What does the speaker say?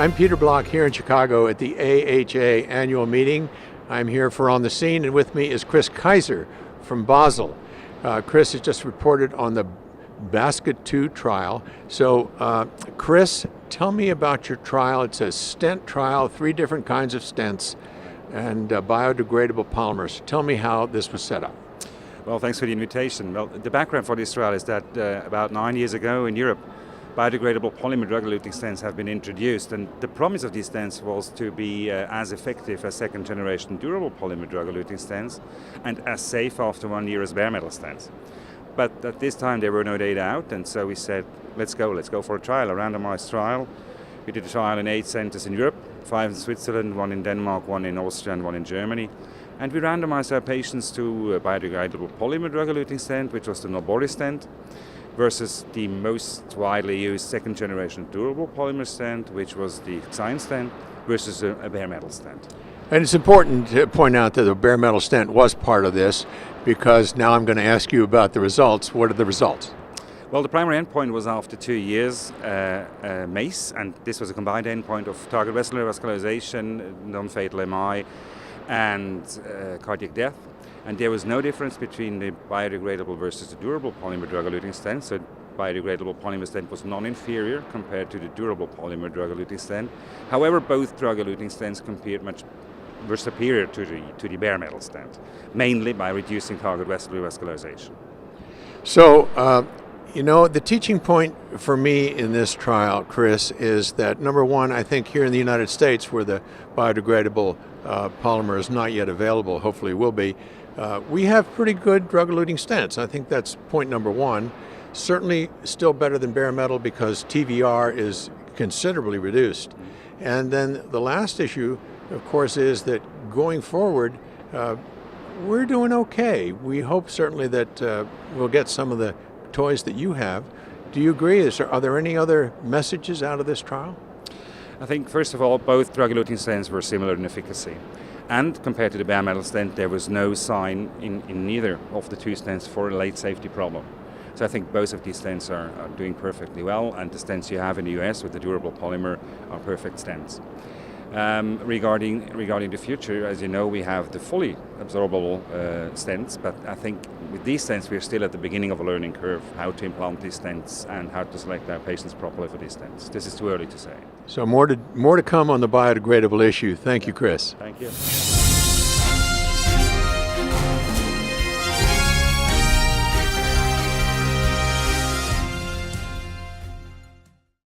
I'm Peter Block here in Chicago at the AHA annual meeting. I'm here for On the Scene, and with me is Chris Kaiser from Basel. Chris has just reported on the Basket 2 trial. So, Chris, tell me about your trial. It's a stent trial, 3 different kinds of stents, and biodegradable polymers. Tell me how this was set up. Well, thanks for the invitation. Well, the background for this trial is that about 9 years ago in Europe, biodegradable polymer drug-eluting stents have been introduced, and the promise of these stents was to be as effective as second-generation durable polymer drug-eluting stents and as safe after 1 year as bare metal stents. But at this time there were no data out, and so we said, let's go for a trial, a randomized trial. We did a trial in 8 centers in Europe, 5 in Switzerland, 1 in Denmark, 1 in Austria, and 1 in Germany. And we randomized our patients to a biodegradable polymer drug-eluting stent, which was the Noboris stent, versus the most widely used second-generation durable polymer stent, which was the Xine stent, versus a bare metal stent. And it's important to point out that the bare metal stent was part of this, because now I'm going to ask you about the results. What are the results? Well, the primary endpoint was after 2 years MACE, and this was a combined endpoint of target vessel revascularization, non-fatal MI, and cardiac death. And there was no difference between the biodegradable versus the durable polymer drug-eluting stent. So biodegradable polymer stent was non-inferior compared to the durable polymer drug-eluting stent. However, both drug-eluting stents were superior to the bare metal stent, mainly by reducing target vessel revascularization. So, the teaching point for me in this trial, Chris, is that number one, I think here in the United States, where the biodegradable polymer is not yet available, hopefully will be, we have pretty good drug-eluting stents. I think that's point number one. Certainly still better than bare metal because TVR is considerably reduced. And then the last issue, of course, is that going forward, we're doing okay. We hope certainly that we'll get some of the toys that you have. Do you agree? Are there any other messages out of this trial? I think, first of all, both drug-eluting stents were similar in efficacy. And compared to the bare metal stent, there was no sign in neither of the 2 stents for a late safety problem. So I think both of these stents are doing perfectly well, and the stents you have in the US with the durable polymer are perfect stents. Regarding the future, as you know, we have the fully absorbable stents, but I think with these stents we're still at the beginning of a learning curve, how to implant these stents and how to select our patients properly for these stents. This is too early to say. So more to come on the biodegradable issue. Thank you, Chris. Thank you.